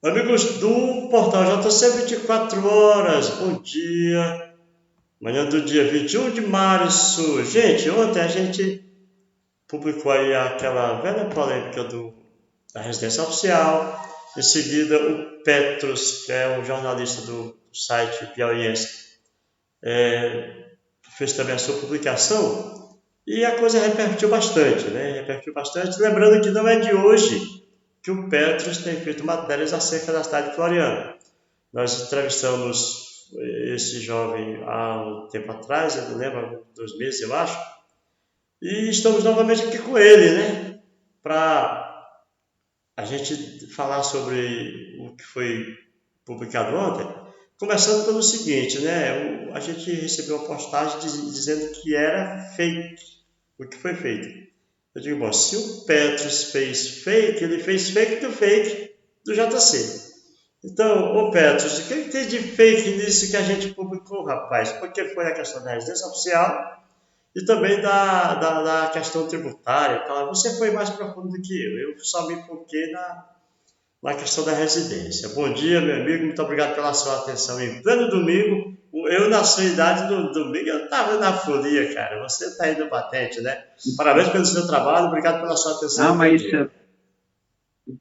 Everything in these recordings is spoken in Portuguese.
Amigos do Portal JC 24 horas, bom dia. Manhã do dia 21 de março. Gente, ontem a gente publicou aí aquela velha polêmica da residência oficial. Em seguida, o Petros, que é um jornalista do site piauiense, fez também a sua publicação. E a coisa repercutiu bastante, né? Repercutiu bastante. Lembrando que não é de hoje que o Petros tem feito matérias acerca da cidade de Floriano. Nós entrevistamos esse jovem há um tempo atrás, eu não lembro, 2 meses eu acho, e estamos novamente aqui com ele, né? Para a gente falar sobre o que foi publicado ontem. Começando pelo seguinte, né? A gente recebeu uma postagem dizendo que era fake o que foi feito. Eu digo, bom, se o Petros fez fake, ele fez fake do JC. Então, ô Petros, o que tem de fake nisso que a gente publicou, rapaz? Porque foi a questão da residência oficial e também da questão tributária. Tá? Você foi mais profundo do que eu só me foquei na questão da residência. Bom dia, meu amigo, muito obrigado pela sua atenção em pleno domingo. Eu, na sua idade, no domingo, eu estava na folia, cara. Você está indo batente, né? Parabéns pelo seu trabalho, obrigado pela sua atenção. Ah, mas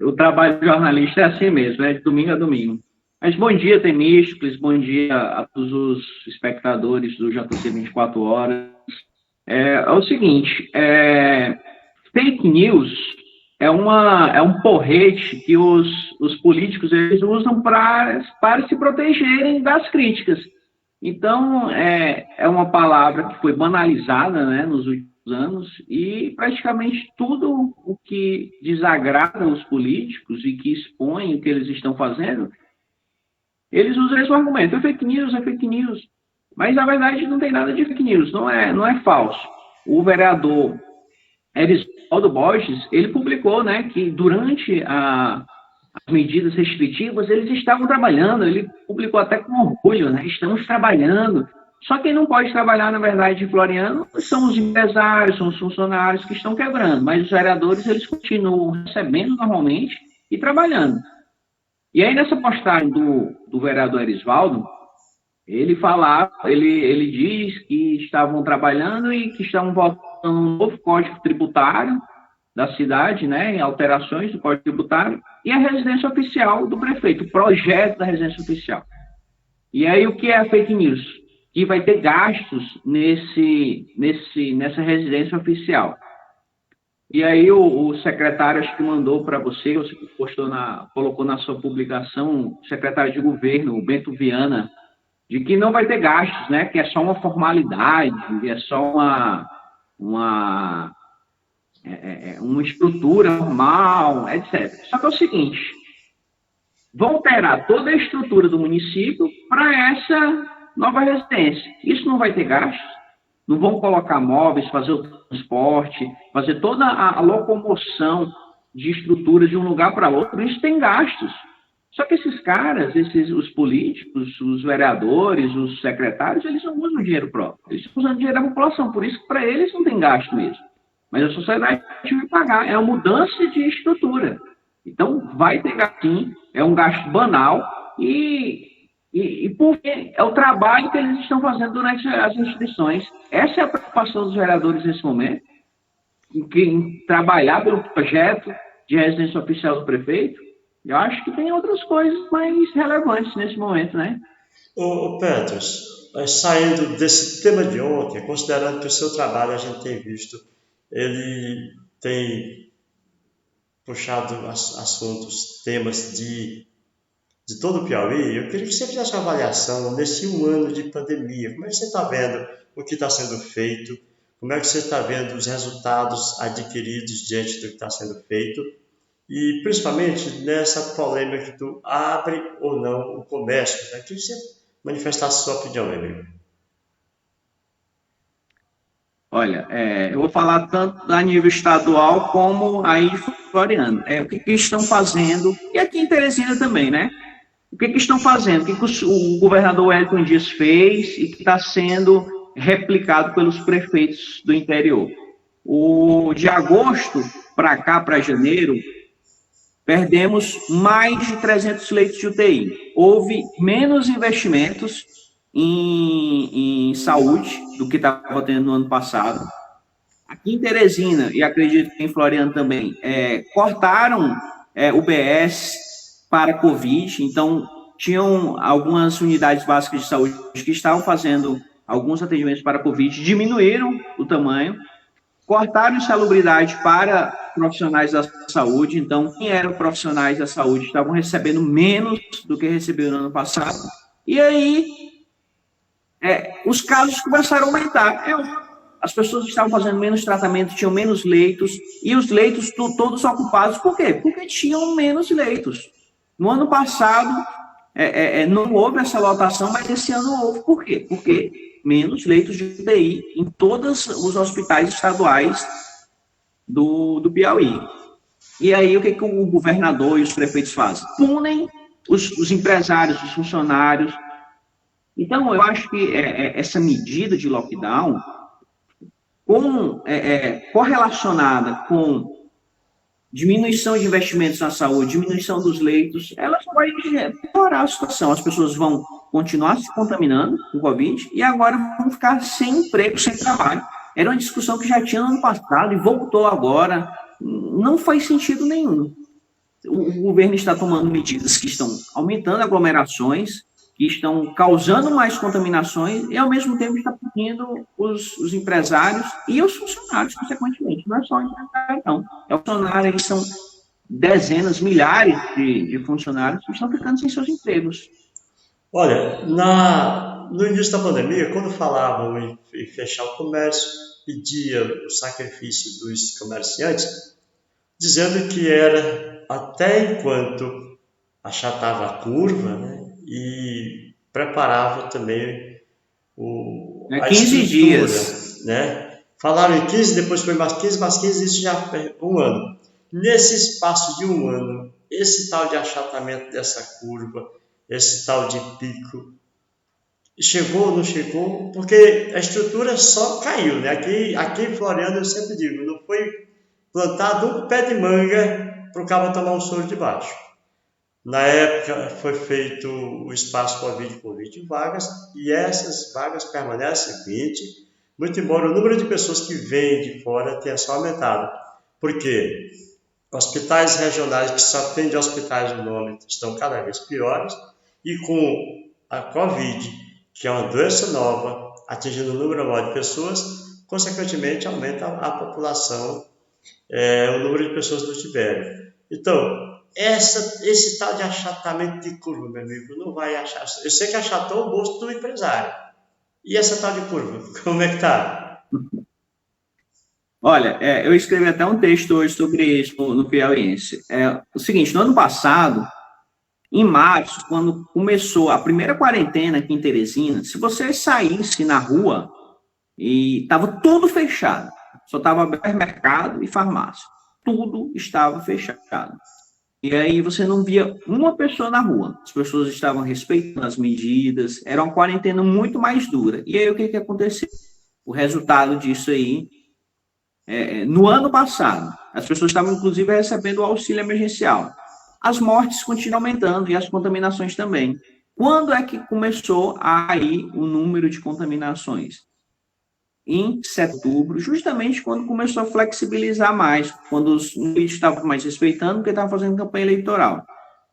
o trabalho de jornalista é assim mesmo, é de domingo a domingo. Mas bom dia, Temístocles, bom dia a todos os espectadores do JC 24 horas. É o seguinte, fake news é um porrete que os políticos eles usam para se protegerem das críticas. Então, é uma palavra que foi banalizada, né, nos últimos anos, e praticamente tudo o que desagrada os políticos e que expõe o que eles estão fazendo, eles usam esse argumento, é fake news. Mas, na verdade, não tem nada de fake news, não é falso. O vereador Erisvaldo Borges, ele publicou, né, que durante as medidas restritivas, eles estavam trabalhando, ele publicou até com orgulho, né, estamos trabalhando. Só quem não pode trabalhar, na verdade, em Floriano são os empresários, são os funcionários que estão quebrando, mas os vereadores, eles continuam recebendo normalmente e trabalhando. E aí, nessa postagem do vereador Erisvaldo, ele diz que estavam trabalhando e que estavam votando um novo Código Tributário da cidade, né, em alterações do Código Tributário, e a residência oficial do prefeito, o projeto da residência oficial. E aí, o que é a fake news? Que vai ter gastos nessa residência oficial. E aí o secretário, acho que mandou para você colocou na sua publicação, o secretário de governo, o Bento Viana, de que não vai ter gastos, né? Que é só uma formalidade, é só uma estrutura normal, etc. Só que é o seguinte, vão alterar toda a estrutura do município para essa nova residência. Isso não vai ter gastos, não vão colocar móveis, fazer o transporte, fazer toda a locomoção de estrutura de um lugar para outro, isso tem gastos. Só que esses caras, os políticos, os vereadores, os secretários, eles não usam dinheiro próprio, eles estão usando dinheiro da população, por isso que para eles não tem gasto mesmo. Mas a sociedade vai pagar, é uma mudança de estrutura. Então, vai ter gasto sim, é um gasto banal e porque é o trabalho que eles estão fazendo durante as instituições. Essa é a preocupação dos vereadores nesse momento, em trabalhar pelo projeto de residência oficial do prefeito. Eu acho que tem outras coisas mais relevantes nesse momento, né? Ô Petros, saindo desse tema de ontem, considerando que o seu trabalho a gente tem visto, ele tem puxado assuntos, temas de todo o Piauí, eu queria que você fizesse uma avaliação nesse 1 ano de pandemia. Como é que você está vendo o que está sendo feito? Como é que você está vendo os resultados adquiridos diante do que está sendo feito? E, principalmente, nessa polêmica do abre ou não o comércio. Eu queria que você manifestasse sua opinião, meu amigo. Olha, eu vou falar tanto a nível estadual como aí de Floriano. O que estão fazendo, e aqui em Teresina também, né? O que estão fazendo? O que o governador Wellington Dias fez e que está sendo replicado pelos prefeitos do interior? De agosto para cá, para janeiro, perdemos mais de 300 leitos de UTI. Houve menos investimentos em saúde do que estava tendo no ano passado. Aqui em Teresina, e acredito que em Floriano também, cortaram UBS para Covid, então tinham algumas unidades básicas de saúde que estavam fazendo alguns atendimentos para Covid, diminuíram o tamanho, cortaram insalubridade para profissionais da saúde, então quem eram profissionais da saúde estavam recebendo menos do que receberam no ano passado, e aí os casos começaram a aumentar. As pessoas estavam fazendo menos tratamento, tinham menos leitos, e os leitos todos ocupados. Por quê? Porque tinham menos leitos. No ano passado, não houve essa lotação, mas esse ano houve. Por quê? Porque menos leitos de UTI em todos os hospitais estaduais do Piauí. E aí, o que o governador e os prefeitos fazem? Punem os empresários, os funcionários. Então, eu acho que essa medida de lockdown, correlacionada com diminuição de investimentos na saúde, diminuição dos leitos, ela só vai piorar a situação. As pessoas vão continuar se contaminando com o Covid e agora vão ficar sem emprego, sem trabalho. Era uma discussão que já tinha no ano passado e voltou agora. Não faz sentido nenhum. O governo está tomando medidas que estão aumentando aglomerações, que estão causando mais contaminações e, ao mesmo tempo, está punindo os empresários e os funcionários, consequentemente. Não é só o empresário, não. É o funcionário, eles são dezenas, milhares de funcionários que estão ficando sem seus empregos. Olha, no início da pandemia, quando falavam em fechar o comércio, pedia o sacrifício dos comerciantes, dizendo que era até enquanto achatava a curva, né? E preparava também a 15 dias, né? Falaram em 15, depois foi mais 15, isso já foi um ano. Nesse espaço de um ano, esse tal de achatamento dessa curva, esse tal de pico, chegou ou não chegou? Porque a estrutura só caiu, né? Aqui em Floriano, eu sempre digo, não foi plantado um pé de manga para o cabo tomar um soro de baixo. Na época foi feito o espaço Covid com 20 vagas e essas vagas permanecem 20, muito embora o número de pessoas que vêm de fora tenha só aumentado. Por quê? Hospitais regionais que só atendem hospitais no nome estão cada vez piores e com a Covid, que é uma doença nova, atingindo um número maior de pessoas, consequentemente aumenta a população, o número de pessoas do tibério. Então, esse tal de achatamento de curva, meu amigo, não vai achar. Eu sei que achatou o bolso do empresário. E essa tal de curva, como é que tá? Olha, eu escrevi até um texto hoje sobre isso no Piauiense. O seguinte, no ano passado, em março, quando começou a primeira quarentena aqui em Teresina, se você saísse na rua e estava tudo fechado, só estava mercado e farmácia, tudo estava fechado. E aí você não via uma pessoa na rua. As pessoas estavam respeitando as medidas, era uma quarentena muito mais dura. E aí o que aconteceu? O resultado disso aí, no ano passado, as pessoas estavam inclusive recebendo o auxílio emergencial. As mortes continuam aumentando e as contaminações também. Quando é que começou aí o número de contaminações? Em setembro, justamente quando começou a flexibilizar mais, quando os políticos estavam mais respeitando, porque estavam fazendo campanha eleitoral.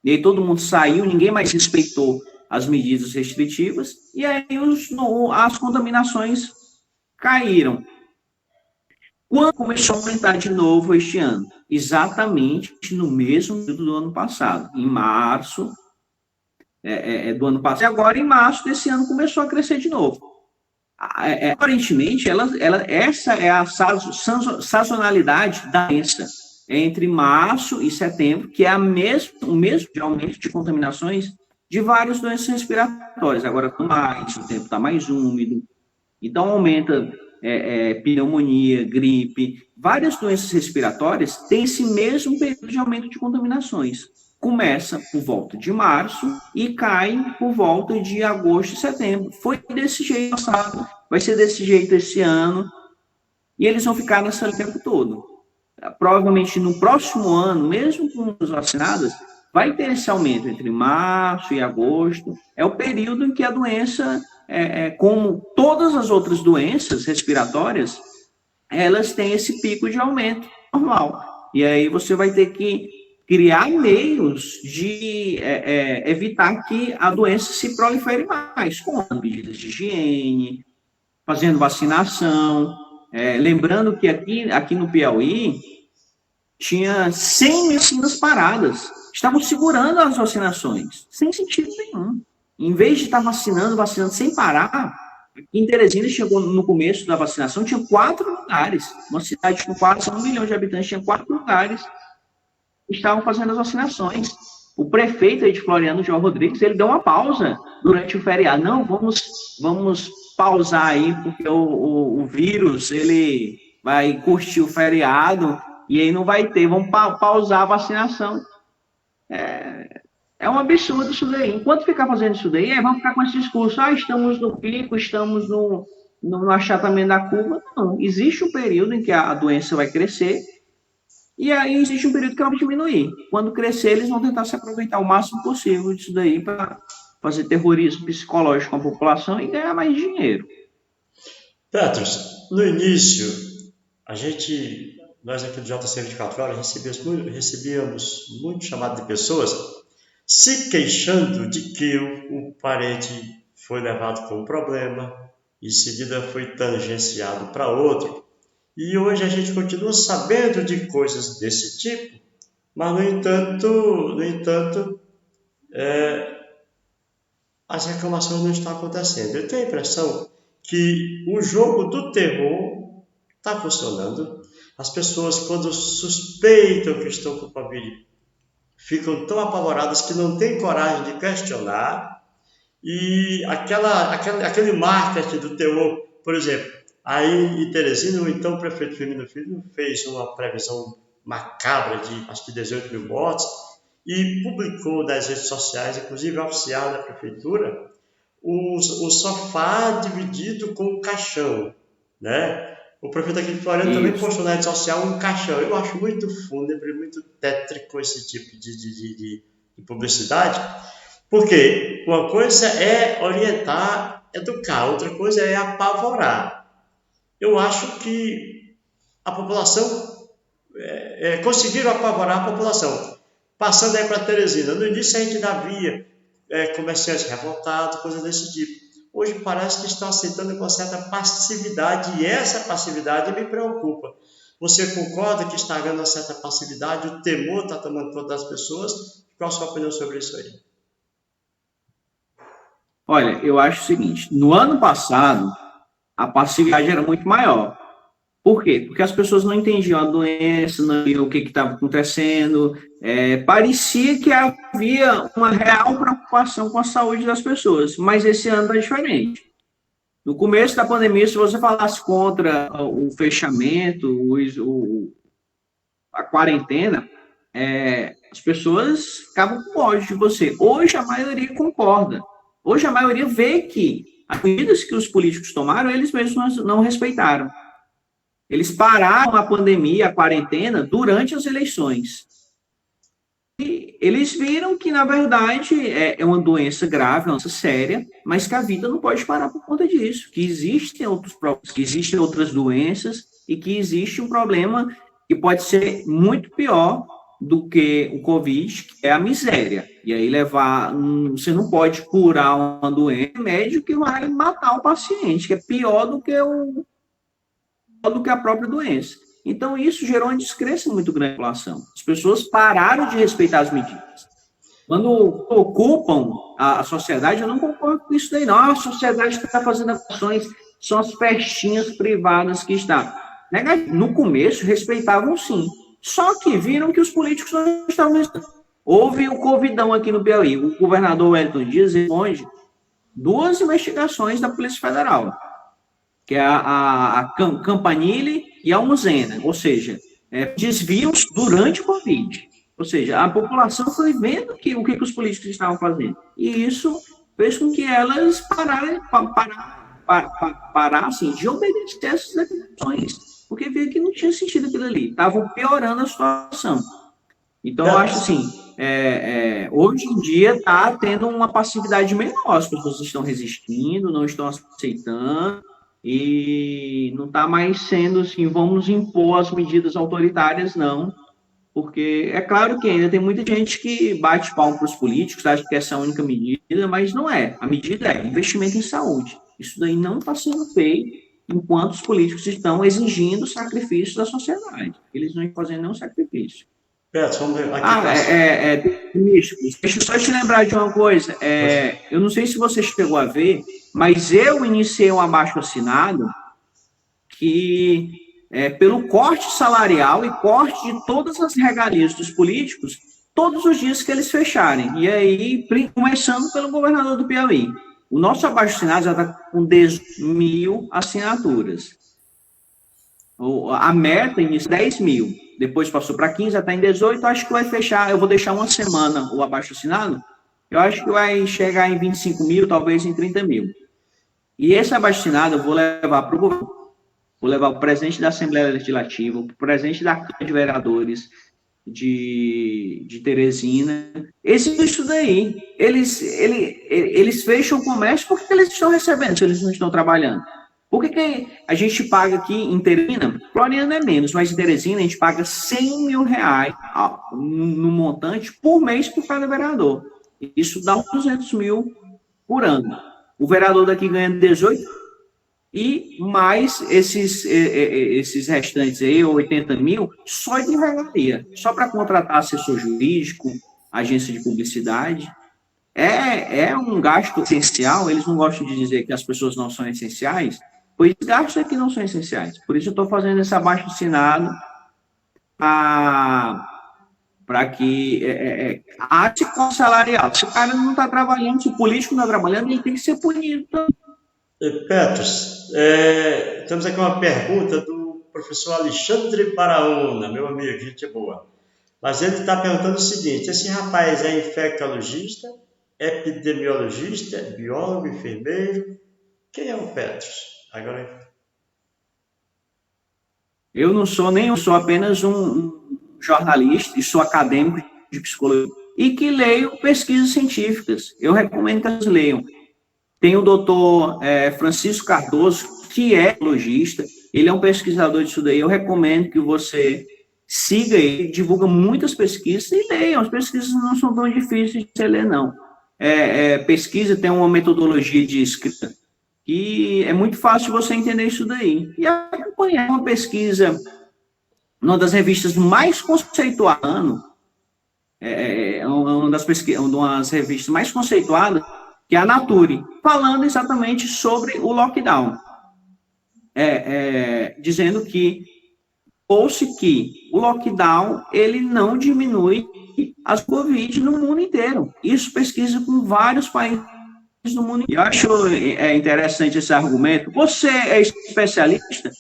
E aí todo mundo saiu, ninguém mais respeitou as medidas restritivas, e aí as contaminações caíram. Quando começou a aumentar de novo este ano? Exatamente no mesmo período do ano passado, em março do ano passado. E agora, em março desse ano, começou a crescer de novo. Aparentemente, essa é a sazonalidade da doença entre março e setembro, que é o mesmo de aumento de contaminações de várias doenças respiratórias. Agora, o tempo está mais úmido, então aumenta pneumonia, gripe, várias doenças respiratórias têm esse mesmo período de aumento de contaminações. Começa por volta de março e cai por volta de agosto e setembro. Foi desse jeito passado, vai ser desse jeito esse ano, e eles vão ficar nesse tempo todo. provavelmente no próximo ano, mesmo com os vacinados, vai ter esse aumento entre março e agosto. É o período em que a doença, como todas as outras doenças respiratórias, elas têm esse pico de aumento normal. E aí você vai ter que criar meios de evitar que a doença se prolifere mais, com medidas de higiene, fazendo vacinação. Lembrando que aqui no Piauí tinha 100 mil vacinas paradas. Estavam segurando as vacinações, sem sentido nenhum. Em vez de estar vacinando sem parar, aqui em Teresina chegou no começo da vacinação, tinha 4 lugares. Uma cidade com quase 1 milhão de habitantes tinha 4 lugares que estavam fazendo as vacinações. O prefeito aí de Floriano, João Rodrigues, ele deu uma pausa durante o feriado. Não, vamos pausar aí, porque o vírus, ele vai curtir o feriado e aí não vai ter, vamos pausar a vacinação. É um absurdo isso daí. Enquanto ficar fazendo isso daí, vamos ficar com esse discurso, estamos no pico, estamos no achatamento da curva. Não, existe um período em que a doença vai crescer e aí existe um período que ela vai diminuir. Quando crescer, eles vão tentar se aproveitar o máximo possível disso daí para fazer terrorismo psicológico com a população e ganhar mais dinheiro. Petros, no início, nós aqui do JC 24 Horas recebíamos muito chamado de pessoas se queixando de que o parente foi levado com um problema, em seguida foi tangenciado para outro. E hoje a gente continua sabendo de coisas desse tipo, mas, no entanto, as reclamações não estão acontecendo. Eu tenho a impressão que o jogo do terror está funcionando. As pessoas, quando suspeitam que estão com Covid, ficam tão apavoradas que não têm coragem de questionar. E aquele marketing do terror, por exemplo, aí em Teresina, o então prefeito Firmino Filho fez uma previsão macabra de acho que 18 mil mortes e publicou nas redes sociais, inclusive oficial da prefeitura, o sofá dividido com o caixão, né? O prefeito aqui de Floriano também postou na rede social um caixão. Eu acho muito fúnebre, muito tétrico esse tipo de publicidade, porque uma coisa é orientar, educar, outra coisa é apavorar. Eu acho que a população, conseguiram apavorar a população. Passando aí para Teresina, no início a gente ainda via comerciantes revoltados, coisas desse tipo. Hoje parece que estão aceitando com certa passividade, e essa passividade me preocupa. Você concorda que está havendo uma certa passividade, o temor está tomando conta das pessoas? Qual a sua opinião sobre isso aí? Olha, eu acho o seguinte, no ano passado, a passividade era muito maior. Por quê? Porque as pessoas não entendiam a doença, não entendiam o que estava acontecendo, parecia que havia uma real preocupação com a saúde das pessoas, mas esse ano está diferente. No começo da pandemia, se você falasse contra o fechamento, a quarentena, as pessoas ficavam com ódio de você. Hoje a maioria concorda. Hoje a maioria vê que as medidas que os políticos tomaram, eles mesmos não respeitaram. Eles pararam a pandemia, a quarentena, durante as eleições. E eles viram que, na verdade, é uma doença grave, uma doença séria, mas que a vida não pode parar por conta disso, que existem outros problemas, que existem outras doenças e que existe um problema que pode ser muito pior do que o Covid, que é a miséria. E aí você não pode curar uma doença, remédio que vai matar o paciente, que é pior do que a própria doença. Então, isso gerou uma descrença muito grande na população. As pessoas pararam de respeitar as medidas. Quando ocupam a sociedade, eu não concordo com isso daí, não. A sociedade está fazendo ações, são as festinhas privadas que estão. No começo, respeitavam sim. Só que viram que os políticos não estavam respeitando. Houve o Covidão aqui no Piauí. O governador Wellington Dias responde 2 investigações da Polícia Federal, que é a Campanile e a Almuzena, ou seja, desvios durante o Covid. Ou seja, a população foi vendo o que os políticos estavam fazendo. E isso fez com que elas parassem de obedecer essas decisões. porque via que não tinha sentido aquilo ali, estavam piorando a situação. Então, eu acho Petros, assim, hoje em dia está tendo uma passividade menor, as pessoas estão resistindo, não estão aceitando, e não está mais sendo assim, vamos impor as medidas autoritárias, não, porque é claro que ainda tem muita gente que bate palmo para os políticos, acha que essa é a única medida, mas não é. A medida é investimento em saúde. Isso daí não está sendo feito enquanto os políticos estão exigindo sacrifícios da sociedade. Eles não estão fazendo nenhum sacrifício. Petros, vamos ver aqui Ah, para. deixa eu só te lembrar de uma coisa. Eu não sei se você chegou a ver, mas eu iniciei um abaixo-assinado que, pelo corte salarial e corte de todas as regalias dos políticos, todos os dias que eles fecharem. E aí, começando pelo governador do Piauí. O nosso abaixo-assinado já está com 10.000 assinaturas. A meta inicia 10 mil, depois passou para 15, já está em 18, acho que vai fechar, eu vou deixar uma semana o abaixo-assinado, eu acho que vai chegar em 25 mil, talvez em 30 mil. E esse abaixo-assinado eu vou levar para o governo, vou levar o presidente da Assembleia Legislativa, o presidente da Câmara de Vereadores de Teresina. Isso daí, eles fecham o comércio porque eles estão recebendo, se eles não estão trabalhando. Por que a gente paga aqui em Teresina? Floriano é menos, mas em Teresina a gente paga 100 mil reais no montante por mês por cada vereador. Isso dá uns 200 mil por ano. O vereador daqui ganha 18 e mais esses restantes aí, 80 mil, só de regalia, só para contratar assessor jurídico, agência de publicidade. É um gasto essencial, eles não gostam de dizer que as pessoas não são essenciais, pois gastos que não são essenciais. Por isso eu estou fazendo esse abaixo-assinado para que arte salarial. Se o cara não está trabalhando, se o político não está trabalhando, ele tem que ser punido. Petros, temos aqui uma pergunta do professor Alexandre Baraúna, meu amigo, gente boa. Mas ele está perguntando o seguinte: esse rapaz é infectologista, epidemiologista, biólogo, enfermeiro? Quem é o Petros? Agora. Eu não sou nem, eu sou apenas um jornalista e sou acadêmico de psicologia e que leio pesquisas científicas. Eu recomendo que elas leiam. Tem o doutor Francisco Cardoso, que é biologista, ele é um pesquisador disso daí. Eu recomendo que você siga ele, divulga muitas pesquisas e leiam. As pesquisas não são tão difíceis de você ler, não. Pesquisa tem uma metodologia de escrita e é muito fácil você entender isso daí. E acompanhar uma pesquisa, uma das revistas mais conceituadas, uma das revistas mais conceituadas, que é a Nature, falando exatamente sobre o lockdown. Dizendo que o lockdown ele não diminui as Covid no mundo inteiro. Isso pesquisa com vários países do mundo inteiro. Eu acho interessante esse argumento. Você é especialista?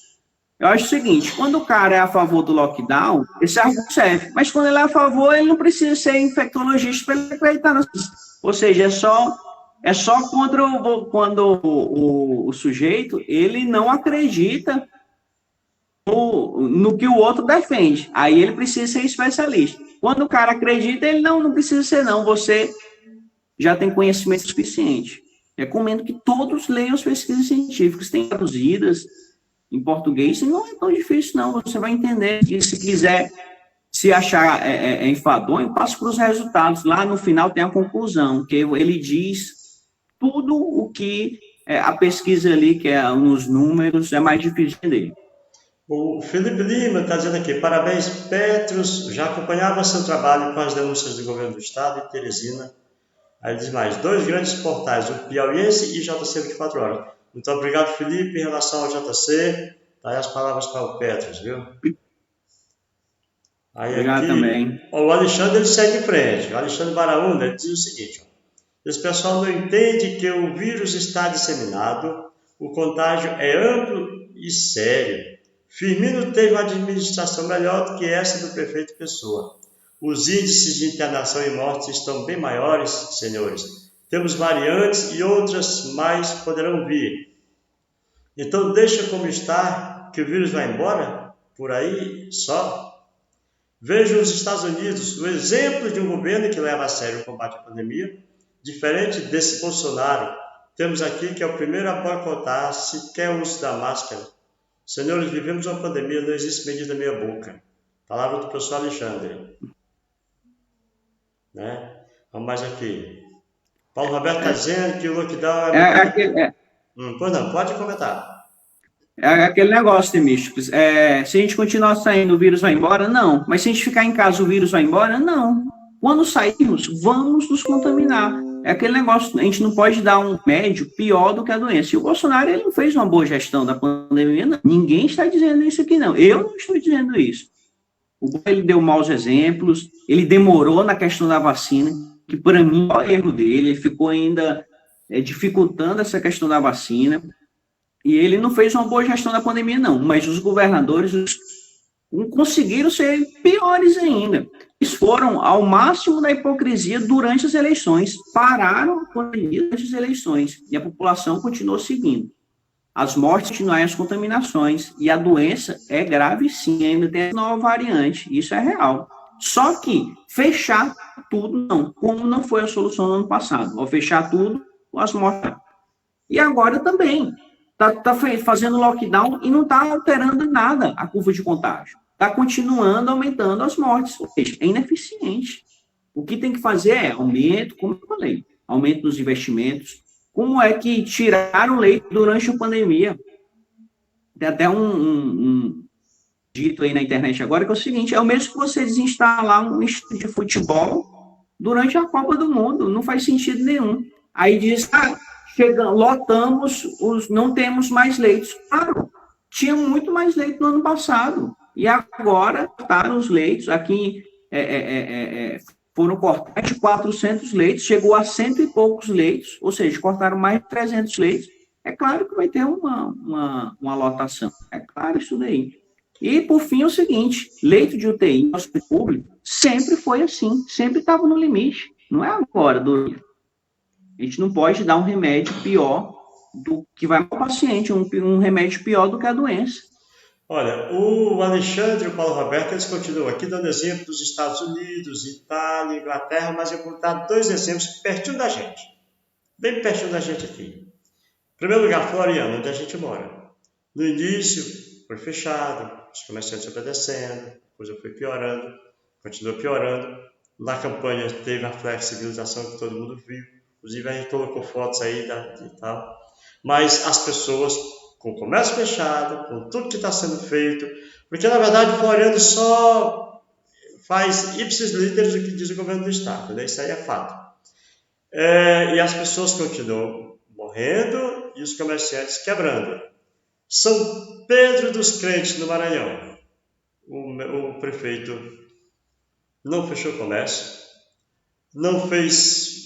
Eu acho o seguinte, quando o cara é a favor do lockdown, esse argumento serve. Mas quando ele é a favor, ele não precisa ser infectologista para ele acreditar nas coisas. Ou seja, é só quando o sujeito ele não acredita no que o outro defende. Aí ele precisa ser especialista. Quando o cara acredita, ele não precisa ser, não. Você já tem conhecimento suficiente. Recomendo que todos leiam as pesquisas científicas. Tem traduzidas em português, e não é tão difícil, não. Você vai entender. E se quiser se achar enfadonho, passe para os resultados. Lá no final tem a conclusão, que ele diz tudo o que a pesquisa ali, que é nos números, é mais difícil de entender. O Felipe Lima está dizendo aqui: parabéns, Petros, já acompanhava seu trabalho com as denúncias do governo do estado e Teresina. Aí diz mais: 2 grandes portais, o Piauiense e JC 24 horas. Muito obrigado, Felipe, em relação ao JC. Tá aí as palavras para o Petros, viu? Aí obrigado aqui, também. O Alexandre ele segue em frente. O Alexandre Baraúna ele diz o seguinte: esse pessoal não entende que o vírus está disseminado, o contágio é amplo e sério. Firmino teve uma administração melhor do que essa do prefeito Pessoa. Os índices de internação e mortes estão bem maiores, senhores. Temos variantes e outras mais poderão vir. Então deixa como está, que o vírus vai embora? por aí só. Vejo os Estados Unidos o exemplo de um governo que leva a sério o combate à pandemia, diferente desse Bolsonaro. Temos aqui que é o primeiro a boicotar sequer o uso da máscara. Senhores, vivemos uma pandemia, não existe medida meia boca. Palavra do professor Alexandre. Né? Vamos mais aqui. Paulo Roberto está dizendo que o lockdown Pois não, pode comentar. É aquele negócio, Temístocles. Se a gente continuar saindo, o vírus vai embora? Não. Mas se a gente ficar em casa, o vírus vai embora? Não. Quando sairmos, vamos nos contaminar. É aquele negócio, a gente não pode dar um remédio pior do que a doença. E o Bolsonaro, ele não fez uma boa gestão da pandemia, não. Ninguém está dizendo isso aqui, não. Eu não estou dizendo isso. Ele deu maus exemplos, ele demorou na questão da vacina, que para mim é o erro dele, ele ficou ainda dificultando essa questão da vacina. E ele não fez uma boa gestão da pandemia, não. Mas os governadores conseguiram ser piores ainda. Eles foram ao máximo da hipocrisia durante as eleições. Pararam a pandemia durante as eleições. E a população continuou seguindo. As mortes continuam, as contaminações. E a doença é grave, sim. Ainda tem a nova variante. Isso é real. Só que fechar tudo, não. Como não foi a solução no ano passado. Ao fechar tudo, as mortes. E agora também. Está fazendo lockdown e não está alterando nada a curva de contágio. Está continuando aumentando as mortes. Ou seja, é ineficiente. O que tem que fazer é aumento, como eu falei, aumento dos investimentos. Como é que tiraram leite durante a pandemia? Tem até um dito aí na internet agora, que é o seguinte, é o mesmo que você desinstalar um estúdio de futebol durante a Copa do Mundo. Não faz sentido nenhum. Aí diz, lotamos, não temos mais leitos. Claro, tinha muito mais leito no ano passado. E agora, cortaram os leitos. Aqui foram cortados 400 leitos, chegou a 100 e poucos leitos, ou seja, cortaram mais de 300 leitos. É claro que vai ter uma lotação. É claro isso daí. E, por fim, é o seguinte, leito de UTI no hospital público sempre foi assim, sempre estava no limite. Não é agora, a gente não pode dar um remédio pior do que vai para o paciente, um remédio pior do que a doença. Olha, o Alexandre e o Paulo Roberto, eles continuam aqui dando exemplo dos Estados Unidos, Itália, Inglaterra, mas eu vou dar 2 exemplos pertinho da gente. Bem pertinho da gente aqui. Em primeiro lugar, Floriano, onde a gente mora. No início, foi fechado, os comerciantes obedecendo, a coisa foi piorando, continuou piorando. Na campanha teve a flexibilização que todo mundo viu. Inclusive, a gente colocou fotos aí e tal. Mas as pessoas, com o comércio fechado, com tudo que está sendo feito, porque, na verdade, o Floriano só faz ipsis literis o que diz o governo do Estado, né? Isso aí é fato. E as pessoas continuam morrendo e os comerciantes quebrando. São Pedro dos Crentes, no Maranhão. O prefeito não fechou o comércio, não fez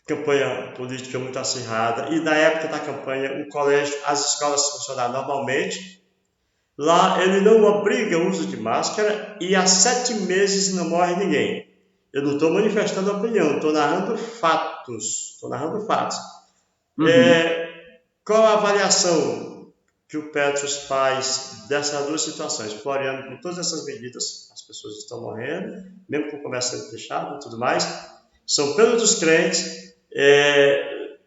campanha política muito acirrada, e na época da campanha o colégio, as escolas funcionaram normalmente. Lá ele não obriga o uso de máscara e há 7 meses não morre ninguém. Eu não estou manifestando opinião, estou narrando fatos. Uhum. Qual a avaliação que o Petros faz dessas 2 situações? Floriano, com todas essas medidas, as pessoas estão morrendo, mesmo com o comércio sendo fechado e tudo mais. São Pedro dos Crentes,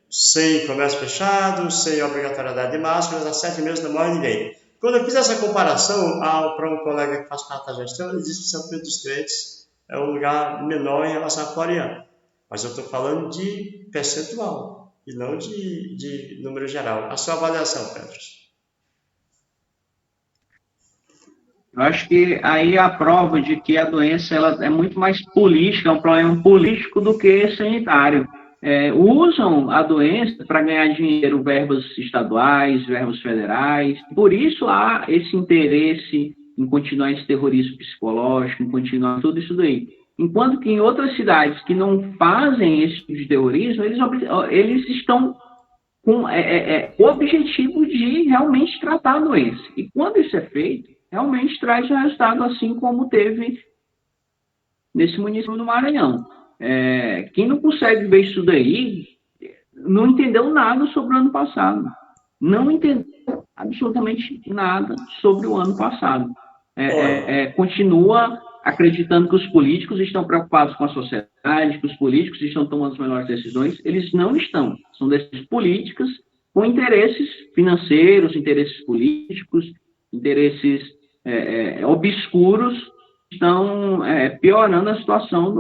sem comércio fechado, sem obrigatoriedade de máscaras, há 7 meses não morre ninguém. Quando eu fiz essa comparação para um colega que faz parte da gestão, ele disse que São Pedro dos Crentes é um lugar menor em relação a Floriano. Mas eu estou falando de percentual e não de número geral. A sua avaliação, Pedro? Eu acho que aí a prova de que a doença ela é muito mais política, é um problema político do que sanitário. Usam a doença para ganhar dinheiro, verbas estaduais, verbas federais. Por isso há esse interesse em continuar esse terrorismo psicológico, em continuar tudo isso daí. Enquanto que em outras cidades que não fazem esse tipo de terrorismo, eles estão com o objetivo de realmente tratar a doença. E quando isso é feito, realmente traz um resultado assim como teve nesse município do Maranhão. Quem não consegue ver isso daí não entendeu nada sobre o ano passado. Não entendeu absolutamente nada sobre o ano passado. Olha, continua acreditando que os políticos estão preocupados com a sociedade, que os políticos estão tomando as melhores decisões. Eles não estão. São decisões políticas com interesses financeiros, interesses políticos, interesses obscuros, que estão piorando a situação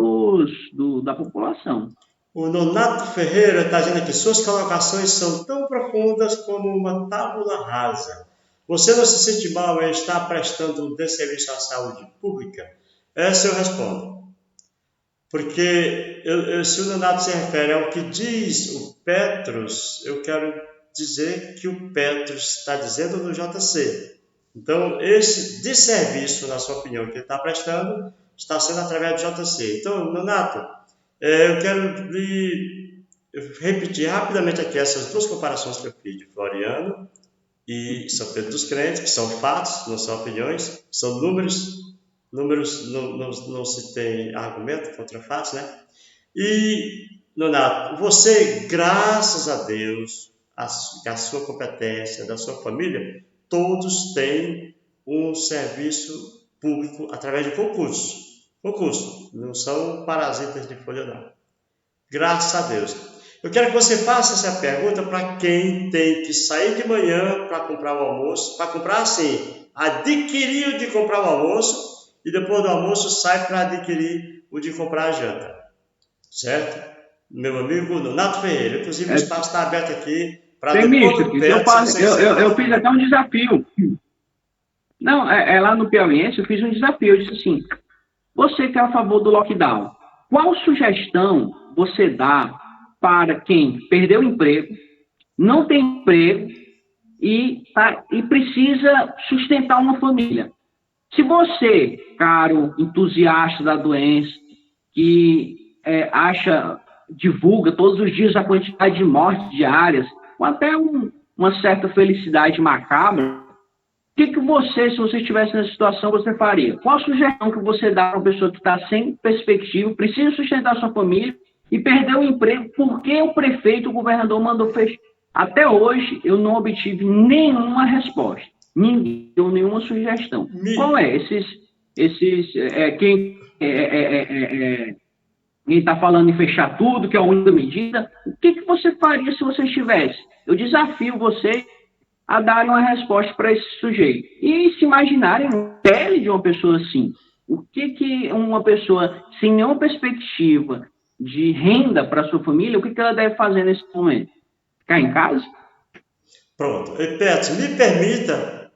da população. o Nonato Ferreira está dizendo aqui, suas colocações são tão profundas como uma tábula rasa. Você não se sente mal em estar prestando um desserviço à saúde pública? Essa eu respondo. Porque se o Nonato se refere ao que diz o Petros, eu quero dizer que o Petros está dizendo no JC. Então, esse desserviço, na sua opinião, que ele está prestando, está sendo através do JC. Então, Nonato, eu quero lhe repetir rapidamente aqui essas duas comparações que eu fiz de Floriano e São Pedro dos Crentes, que são fatos, não são opiniões, são números não se tem argumento contra fatos, né? E, Nonato, você, graças a Deus, a sua competência, da sua família, todos têm um serviço público através de concurso. Concurso, não são parasitas de folha, não. Graças a Deus. Eu quero que você faça essa pergunta para quem tem que sair de manhã para comprar o almoço, para comprar assim, adquirir o de comprar o almoço e depois do almoço sai para adquirir o de comprar a janta. Certo? Meu amigo Nonato Ferreira, inclusive o espaço está aberto aqui para depois do Petros. Eu fiz até um desafio. Não, lá no Piauiense eu fiz um desafio. Eu disse assim, você que é a favor do lockdown, qual sugestão você dá para quem perdeu o emprego, não tem emprego e precisa sustentar uma família? Se você, caro entusiasta da doença, que divulga todos os dias a quantidade de mortes diárias, com até uma certa felicidade macabra, o que você, se você estivesse nessa situação, você faria? Qual a sugestão que você dá para uma pessoa que está sem perspectiva, precisa sustentar sua família e perdeu o emprego? Por que o prefeito, o governador mandou fechar? Até hoje, eu não obtive nenhuma resposta. Ninguém deu nenhuma sugestão. Qual é? Quem está falando em fechar tudo, que é a única medida, o que você faria se você estivesse? Eu desafio você a dar uma resposta para esse sujeito. E se imaginarem a pele de uma pessoa assim. O que uma pessoa sem nenhuma perspectiva de renda para sua família, o que ela deve fazer nesse momento? Ficar em casa? Pronto. E Petros, me permita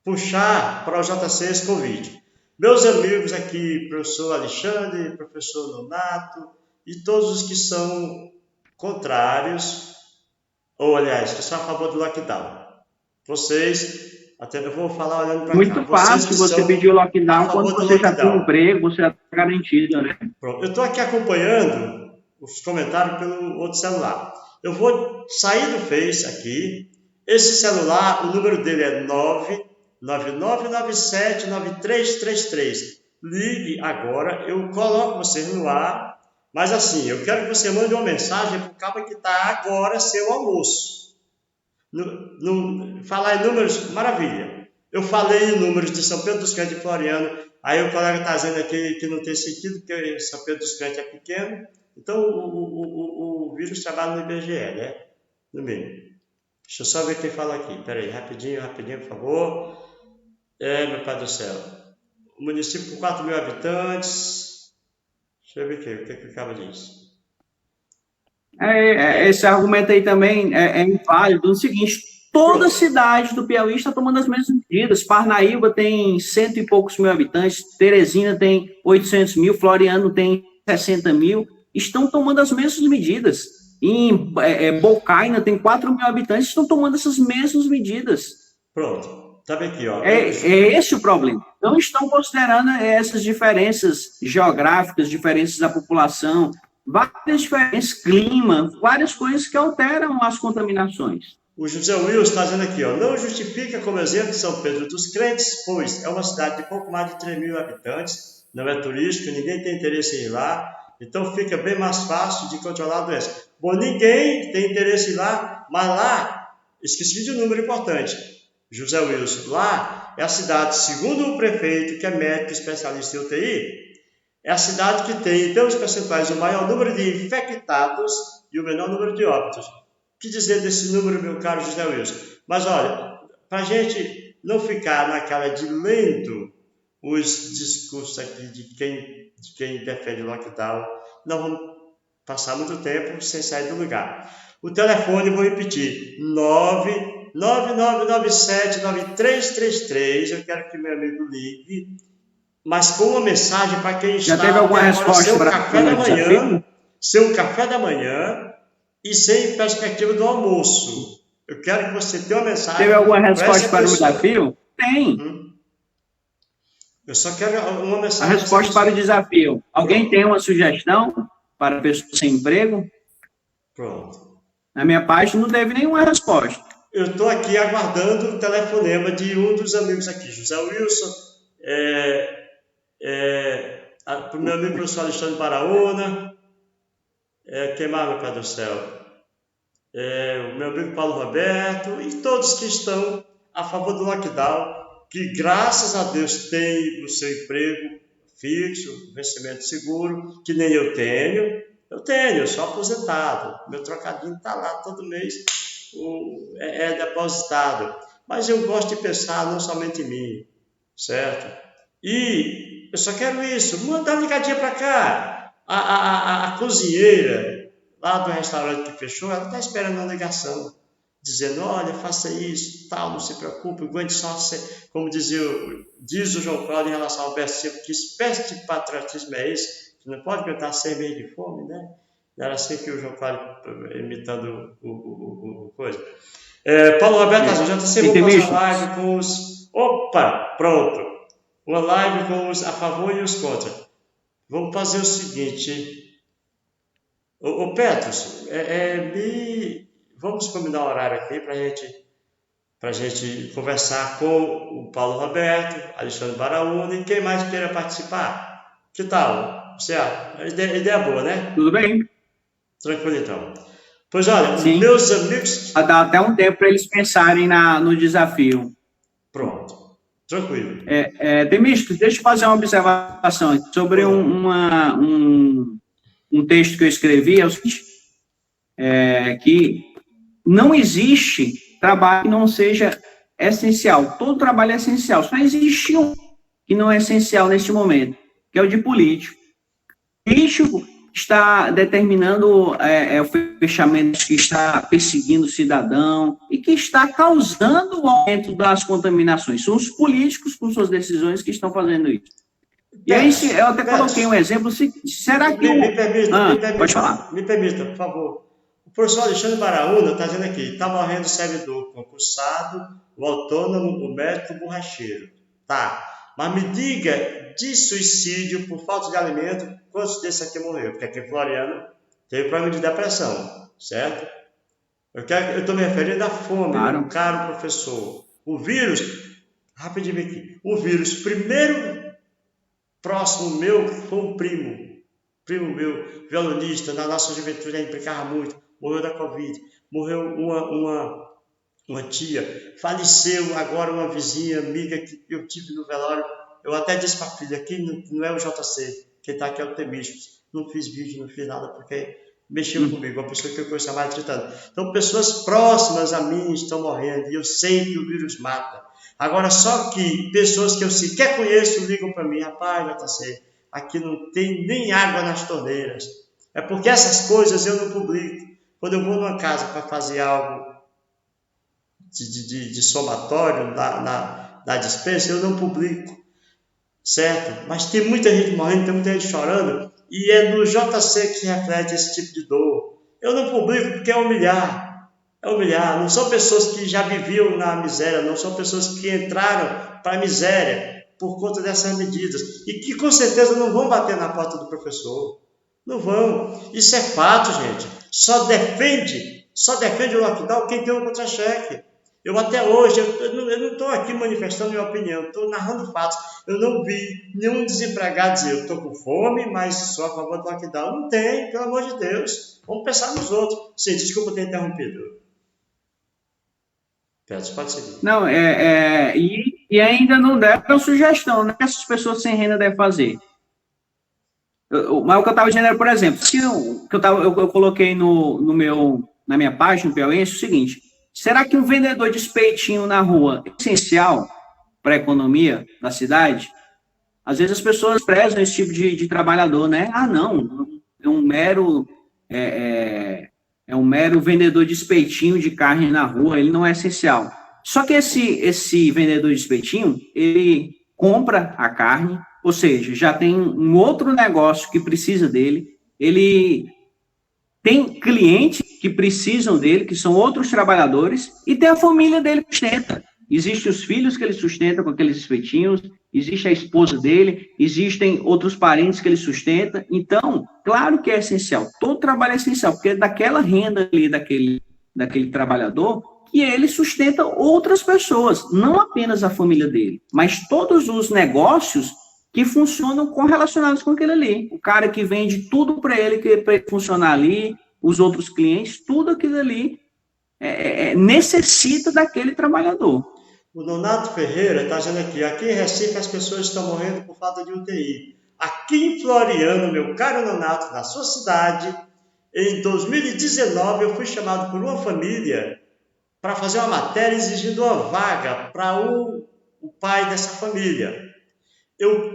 puxar para o JC esse convite. Meus amigos aqui, professor Alexandre, professor Nonato e todos os que são contrários, ou aliás, que são a favor do lockdown. Vocês, até eu vou falar olhando para cá. Muito fácil você pedir o lockdown quando você já tem um emprego, você já está garantido, né? Pronto. Eu estou aqui acompanhando os comentários pelo outro celular. Eu vou sair do Face aqui. Esse celular, o número dele é 999979333. Ligue agora, eu coloco vocês no ar, mas assim, eu quero que você mande uma mensagem para o cara que está agora seu almoço. Falar em números, maravilha. Eu falei em números de São Pedro dos Crentes e Floriano, aí o colega está dizendo aqui que não tem sentido, porque São Pedro dos Crentes é pequeno, então o vírus trabalha no IBGE, né? No mínimo. Deixa eu só ver quem fala aqui. Peraí, rapidinho, por favor. Meu pai do céu. O município com 4 mil habitantes. Deixa eu ver o que o cara diz. Esse argumento aí também é inválido. No seguinte, toda cidade do Piauí está tomando as mesmas medidas. Parnaíba tem 100 e poucos mil habitantes, Teresina tem 800 mil, Floriano tem 60 mil. Estão tomando as mesmas medidas. Em Bocaina tem 4 mil habitantes, estão tomando essas mesmas medidas. Pronto, tá bem aqui, ó. É esse o problema. Não estão considerando essas diferenças geográficas, diferenças da população, várias diferenças, clima, várias coisas que alteram as contaminações. O José Wilson está dizendo aqui, ó, não justifica como exemplo São Pedro dos Crentes, pois é uma cidade de pouco mais de 3 mil habitantes, não é turístico, ninguém tem interesse em ir lá, então fica bem mais fácil de controlar a doença. Bom, ninguém tem interesse em ir lá, mas lá, esqueci de um número importante, José Wilson, lá é a cidade, segundo o prefeito, que é médico especialista em UTI, é a cidade que tem, em termos percentuais, o maior número de infectados e o menor número de óbitos. O que dizer desse número, meu caro José Wilson? Mas olha, para a gente não ficar naquela de lendo os discursos aqui de quem defende o lockdown, nós vamos passar muito tempo sem sair do lugar. O telefone, vou repetir, 999979333. Eu quero que meu amigo ligue, mas com uma mensagem para quem está... Já teve alguma resposta para ser um café da manhã e sem perspectiva do almoço. Eu quero que você tenha uma mensagem... Teve alguma resposta para o desafio? Tem. Eu só quero uma mensagem... A resposta para o desafio. Alguém tem uma sugestão para pessoas sem emprego? Pronto. Na minha página não teve nenhuma resposta. Eu estou aqui aguardando o telefonema de um dos amigos aqui, José Wilson, para o meu amigo professor Alexandre Baraúna, quem mais, meu Pai do Céu? O meu amigo Paulo Roberto e todos que estão a favor do lockdown, que graças a Deus tem o seu emprego fixo, vencimento seguro, que nem eu tenho. Eu sou aposentado, meu trocadinho está lá todo mês, é depositado. Mas eu gosto de pensar não somente em mim, certo? E eu só quero isso, manda uma ligadinha para cá. A cozinheira lá do restaurante que fechou, ela está esperando uma ligação, dizendo, olha, faça isso, tal, não se preocupe, aguente só, como diz o João Cláudio em relação ao versículo, que espécie de patriotismo é esse? Você não pode aguentar 6 meses de fome, né? Era assim que o João Cláudio, imitando o coisa. Paulo Roberto Azul, já está vamos fazer uma live com os... Opa, pronto. Uma live com os a favor e os contra. Vamos fazer o seguinte. Ô Petros, vamos combinar um horário aqui para a gente conversar com o Paulo Roberto, Alexandre Baraúna e quem mais queira participar. Que tal? Você acha? Ideia boa, né? Tudo bem. Tranquilo, então. Pois olha, sim, meus amigos... Dá até um tempo para eles pensarem no desafio. Pronto. Tranquilo. Temístico, deixa eu fazer uma observação sobre um texto que eu escrevi, que não existe trabalho que não seja essencial. Todo trabalho é essencial. Só existe um que não é essencial neste momento, que é o de político. Político está determinando o fechamento, que está perseguindo o cidadão e que está causando o aumento das contaminações. São os políticos, com suas decisões, que estão fazendo isso. E aí, eu até coloquei um exemplo. Será que... Me permita, pode falar. Me permita, por favor. O professor Alexandre Baraúna está dizendo aqui, está morrendo o servidor concursado, o autônomo, o médico, o borracheiro. Tá. Mas me diga, de suicídio por falta de alimento, quantos desses aqui morreram? Porque aqui em Floriano teve problema de depressão, certo? Eu estou me referindo à fome, claro. Meu caro professor. O vírus, rapidinho aqui, o vírus, primeiro próximo meu foi um primo meu, violonista, na nossa juventude, ele brincava muito, morreu da Covid, morreu uma tia, faleceu agora uma vizinha, amiga que eu tive no velório. Eu até disse para a filha, aqui não é o JC, quem está aqui é o Temístico. Não fiz vídeo, não fiz nada, porque mexeu comigo, uma pessoa que eu conheço há mais de 30 anos. Então, pessoas próximas a mim estão morrendo, e eu sei que o vírus mata. Agora, só que pessoas que eu sequer conheço ligam para mim, rapaz, JC, aqui não tem nem água nas torneiras. É porque essas coisas eu não publico. Quando eu vou numa casa para fazer algo de somatório na dispensa, eu não publico, certo? Mas tem muita gente morrendo, tem muita gente chorando, e é no JC que reflete esse tipo de dor. Eu não publico porque é humilhar, não são pessoas que já viviam na miséria, não são pessoas que entraram para a miséria por conta dessas medidas, e que com certeza não vão bater na porta do professor, não vão, isso é fato, gente. Só defende o lockdown quem tem um contra-cheque. Eu até hoje, eu não estou aqui manifestando minha opinião, estou narrando fatos. Eu não vi nenhum desempregado dizer, eu estou com fome, mas sou a favor do lockdown. Não tem, pelo amor de Deus. Vamos pensar nos outros. Sim, desculpa ter interrompido. Pedro, pode seguir. Não, e E ainda não deram sugestão, né? O que essas pessoas sem renda devem fazer. Mas o que eu estava dizendo era, por exemplo, se eu coloquei na minha página, no Piauiense, o seguinte: será que um vendedor de espetinho na rua é essencial para a economia da cidade? Às vezes as pessoas prezam esse tipo de trabalhador, né? Ah, não, é um mero é um mero vendedor de espetinho de carne na rua, ele não é essencial. Só que esse vendedor de espetinho, ele compra a carne, ou seja, já tem um outro negócio que precisa dele, ele tem clientes que precisam dele, que são outros trabalhadores, e tem a família dele que sustenta. Existem os filhos que ele sustenta com aqueles espetinhos, existe a esposa dele, existem outros parentes que ele sustenta. Então, claro que é essencial. Todo trabalho é essencial, porque é daquela renda ali, daquele trabalhador, que ele sustenta outras pessoas, não apenas a família dele, mas todos os negócios que funcionam correlacionados com aquele ali. O cara que vende tudo para ele, que para ele funcionar ali, os outros clientes, tudo aquilo ali necessita daquele trabalhador. O Nonato Ferreira está dizendo aqui em Recife as pessoas estão morrendo por falta de UTI. Aqui em Floriano, meu caro Nonato, na sua cidade, em 2019 eu fui chamado por uma família para fazer uma matéria exigindo uma vaga para o pai dessa família. Eu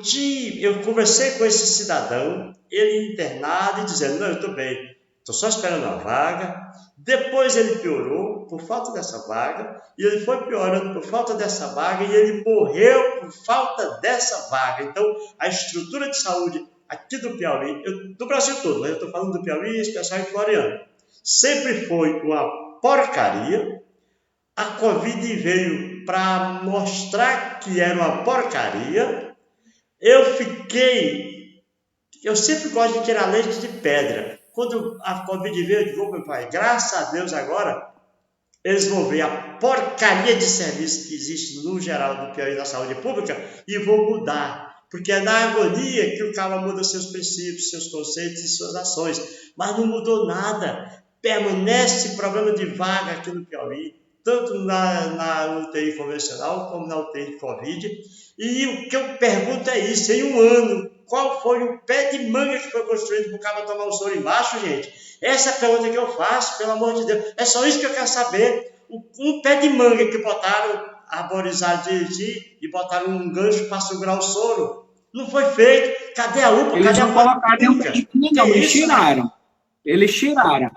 conversei com esse cidadão, ele internado e dizendo, não, eu estou bem, estou só esperando a vaga. Depois ele piorou por falta dessa vaga, e ele foi piorando por falta dessa vaga, e ele morreu por falta dessa vaga. Então, a estrutura de saúde aqui do Piauí, do Brasil todo, mas eu estou falando do Piauí, especial em Floriano, sempre foi uma porcaria. A Covid veio para mostrar que era uma porcaria. Eu sempre gosto de tirar leite de pedra. Quando a Covid veio, eu digo, meu pai, graças a Deus agora, eles vão ver a porcaria de serviço que existe no geral do Piauí da saúde pública e vão mudar. Porque é na agonia que o cara muda seus princípios, seus conceitos e suas ações. Mas não mudou nada. Permanece problema de vaga aqui no Piauí, tanto na UTI convencional como na UTI de Covid. E o que eu pergunto é isso, em um ano, qual foi o pé de manga que foi construído para o cara tomar um soro embaixo, gente? Essa é a pergunta que eu faço, pelo amor de Deus. É só isso que eu quero saber. Um pé de manga que botaram, arborizaram e botaram um gancho para segurar o soro. Não foi feito. Cadê a UPA? Eles Cadê não colocaram nenhum pé de manga, não, eles tiraram. Eles tiraram.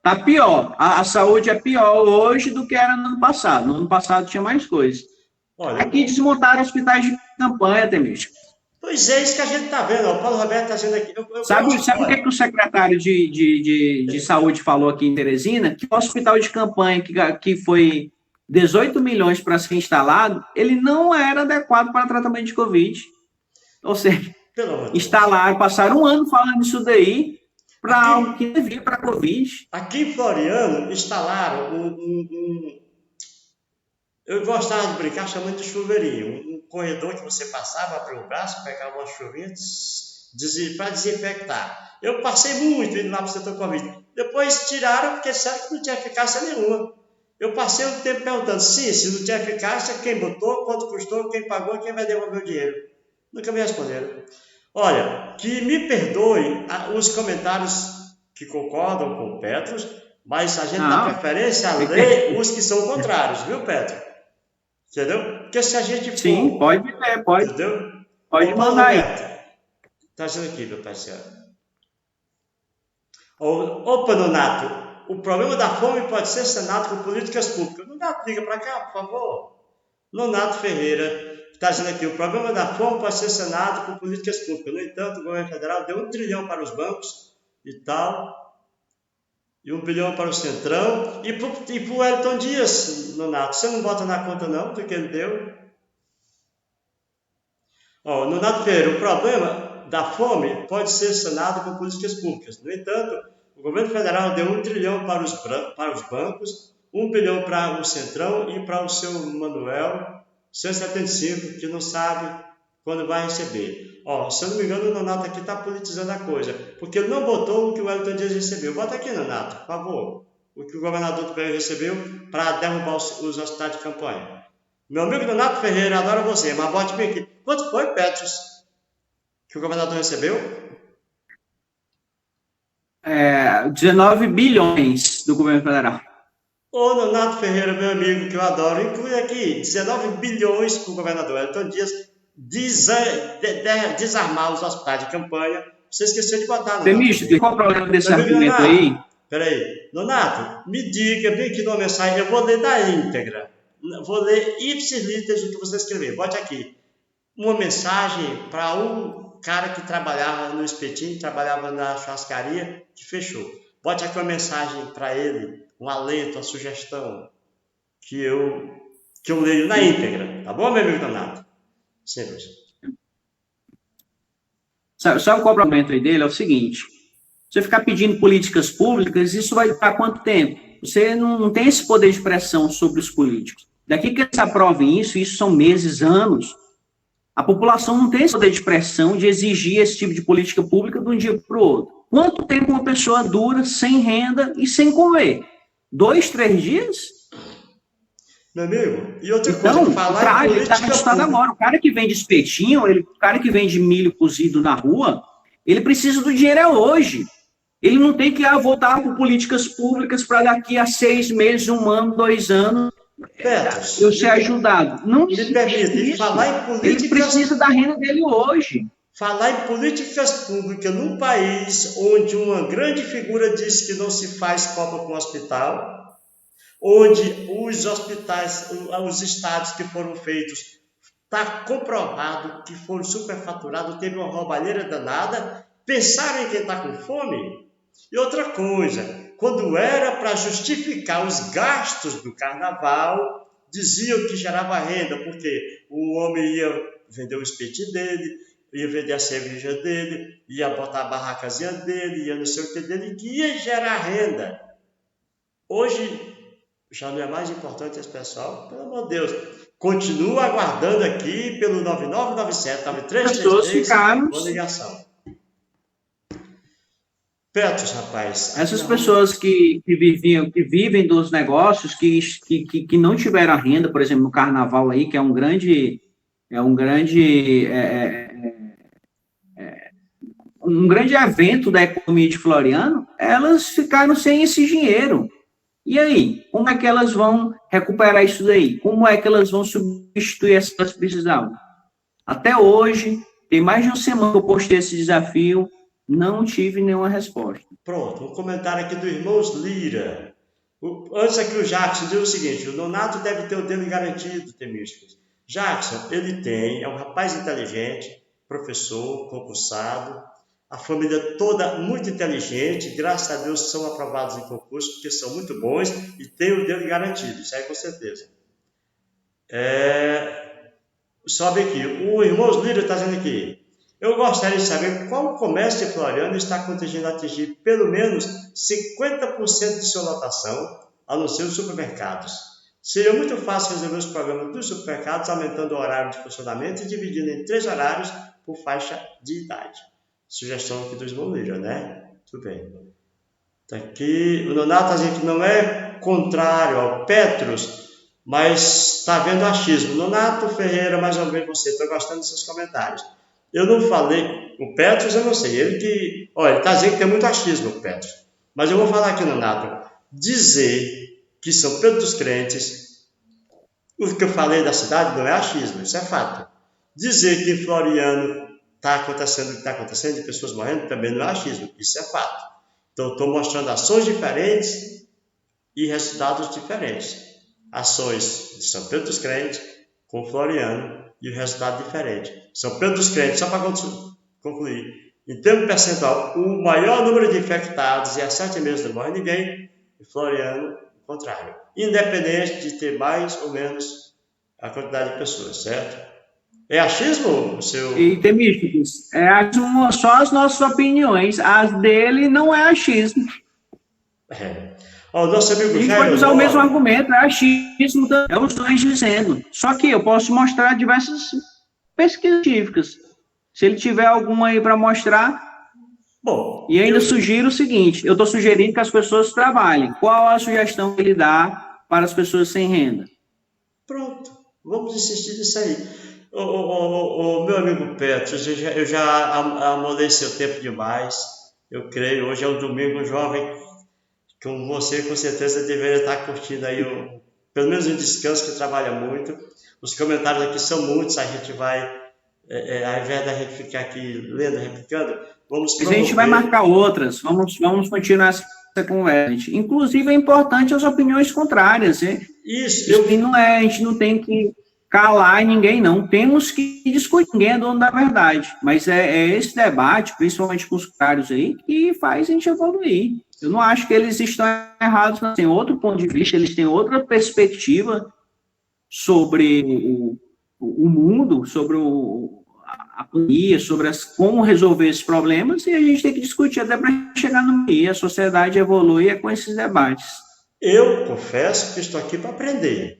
Tá pior. A saúde é pior hoje do que era no ano passado. No ano passado tinha mais coisas. Olha, aqui desmontaram hospitais de campanha, Temício. Pois é, isso que a gente está vendo. O Paulo Roberto está dizendo aqui. Sabe o que o secretário de saúde falou aqui em Teresina? Que o hospital de campanha que foi 18 milhões para ser instalado, ele não era adequado para tratamento de Covid. Ou seja, instalaram, passaram um ano falando isso daí para algo que devia para Covid. Aqui em Floriano, instalaram eu gostava de brincar chamando de chuveirinho, um corredor que você passava, abria o braço, pegava uma chuvinha para desinfectar. Eu passei muito indo lá para o setor Covid. Depois tiraram porque disseram que não tinha eficácia nenhuma. Eu passei um tempo perguntando, se não tinha eficácia, quem botou, quanto custou, quem pagou, quem vai devolver o dinheiro. Nunca me responderam. Olha, que me perdoe os comentários que concordam com o Petros, mas a gente dá preferência a ler os que são contrários, viu, Petro? Entendeu? Porque se a gente for... Sim, pode. Entendeu? Pode mandar aí. Está dizendo aqui, meu parceiro. Opa, Nonato, o problema da fome pode ser sanado com políticas públicas. Nonato, liga para cá, por favor. Nonato Ferreira está dizendo aqui, o problema da fome pode ser sanado com políticas públicas. No entanto, o governo federal deu 1 trilhão para os bancos e tal, e 1 bilhão para o Centrão, e para o Wellington Dias, Nonato. Você não bota na conta não do que ele deu? Nonato Ferreira, o problema da fome pode ser sanado com políticas públicas. No entanto, o governo federal deu 1 trilhão para os bancos, 1 bilhão para o Centrão e para o seu Manuel 175, que não sabe quando vai receber. Se eu não me engano, o Nonato aqui está politizando a coisa, porque ele não botou o que o Wellington Dias recebeu. Bota aqui, Nonato, por favor, o que o governador do Piauí recebeu para derrubar os hospitais de campanha. Meu amigo Donato Ferreira, adoro você, mas bote bem aqui. Quanto foi, Petros, que o governador recebeu? 19 bilhões do governo federal. Ô, Donato Ferreira, meu amigo, que eu adoro, inclui aqui 19 bilhões para o governador Elton Dias desarmar os hospitais de campanha. Você esqueceu de botar, Donato. Temístocles, qual o problema desse argumento aí? Peraí, Donato, me diga bem aqui numa mensagem, eu vou ler da íntegra. Vou ler ipsis literis o que você escreveu. Bote aqui. Uma mensagem para um cara que trabalhava no espetinho, trabalhava na churrascaria, que fechou. Bote aqui uma mensagem para ele, um alento, uma sugestão, que eu leio na íntegra. Tá bom, meu amigo Donato? Simples. Sabe qual é o problema aí dele? É o seguinte, você ficar pedindo políticas públicas, isso vai durar quanto tempo? Você não tem esse poder de pressão sobre os políticos. Daqui que eles aprovem isso são meses, anos. A população não tem esse poder de pressão de exigir esse tipo de política pública de um dia para o outro. Quanto tempo uma pessoa dura sem renda e sem comer? 2, 3 dias? Meu amigo, e outra coisa, então, falar ele está assustado agora. O cara que vende espetinho, o cara que vende milho cozido na rua, ele precisa do dinheiro hoje. Ele não tem que voltar por políticas públicas para daqui a 6 meses, 1 ano, 2 anos, eu ser ajudado. Não me permite falar em políticas. Ele precisa da renda dele hoje. Falar em políticas públicas num país onde uma grande figura diz que não se faz Copa com hospital, onde os hospitais, os estados que foram feitos, está comprovado que foram superfaturados, teve uma roubalheira danada, pensaram em quem está com fome? E outra coisa, quando era para justificar os gastos do carnaval, diziam que gerava renda, porque o homem ia vender o espetinho dele, ia vender a cerveja dele, ia botar a barracazinha dele, ia não sei o que dele, que ia gerar renda. Hoje já não é mais importante esse pessoal, pelo amor de Deus. Continua aguardando aqui pelo 9997-9333 com ligação. Petros, rapaz. Essas pessoas que vivem dos negócios, que não tiveram renda, por exemplo, no carnaval aí, que é um grande evento da economia de Floriano, elas ficaram sem esse dinheiro. E aí, como é que elas vão recuperar isso daí? Como é que elas vão substituir essas que elas precisavam? Até hoje, tem mais de uma semana que eu postei esse desafio, não tive nenhuma resposta. Pronto, um comentário aqui do Irmãos Lira. Antes aqui o Jackson diz o seguinte, o Donato deve ter o dele garantido, Temístocles. Jackson, ele tem, é um rapaz inteligente, professor, concursado, a família toda muito inteligente, graças a Deus são aprovados em concurso, porque são muito bons e tem o dele garantido, isso aí com certeza. Sobe aqui, o Irmãos Lira está dizendo aqui, eu gostaria de saber qual comércio de Floriano está conseguindo atingir pelo menos 50% de sua lotação, a não ser os supermercados. Seria muito fácil resolver os problemas dos supermercados, aumentando o horário de funcionamento e dividindo em 3 horários por faixa de idade. Sugestão aqui do Irmão Lira, né? Tudo bem. Tá aqui, o Donato está dizendo que não é contrário ao Petros, mas está vendo achismo. Donato Ferreira, mais uma vez você, estou gostando dos seus comentários. Eu não falei, o Petros eu não sei, ele está dizendo que tem muito achismo, o Petros. Mas eu vou falar aqui, Donato, dizer que São Pedro dos Crentes, o que eu falei da cidade não é achismo, isso é fato. Dizer que em Floriano está acontecendo o que está acontecendo, de pessoas morrendo, também não é achismo, isso é fato. Então, estou mostrando ações diferentes e resultados diferentes. Ações de São Pedro dos Crentes com Floriano e o resultado diferente. São Pedro dos Crentes, só para concluir, em termos percentual, o maior número de infectados e há 7 meses não morre ninguém, e Floriano, o contrário. Independente de ter mais ou menos a quantidade de pessoas, certo? É achismo o seu... E Temístocles, é achismo só as nossas opiniões, as dele não é achismo. O nosso amigo a gente pode usar o mesmo argumento, é achismo, é os dois dizendo. Só que eu posso mostrar diversas pesquisas científicas. Se ele tiver alguma aí para mostrar. Bom, e ainda sugiro o seguinte, eu estou sugerindo que as pessoas trabalhem. Qual a sugestão que ele dá para as pessoas sem renda? Pronto. Vamos insistir nisso aí. O meu amigo Petros, eu já amoleci o tempo demais. Eu creio, hoje é um domingo, jovem, com você com certeza deveria estar curtindo aí, pelo menos o descanso, que trabalha muito. Os comentários aqui são muitos, a gente vai, ao invés da gente ficar aqui lendo, replicando, vamos Mas a gente vai marcar outras, vamos continuar essa conversa. Inclusive, é importante as opiniões contrárias. Isso, a gente não tem que calar ninguém, não. Temos que discutir, ninguém é dono da verdade. Mas é esse debate, principalmente com os caras aí, que faz a gente evoluir. Eu não acho que eles estão errados, não. Tem outro ponto de vista, eles têm outra perspectiva sobre o mundo, sobre a pandemia, sobre como resolver esses problemas, e a gente tem que discutir até para chegar no meio. A sociedade evolui com esses debates. Eu confesso que estou aqui para aprender.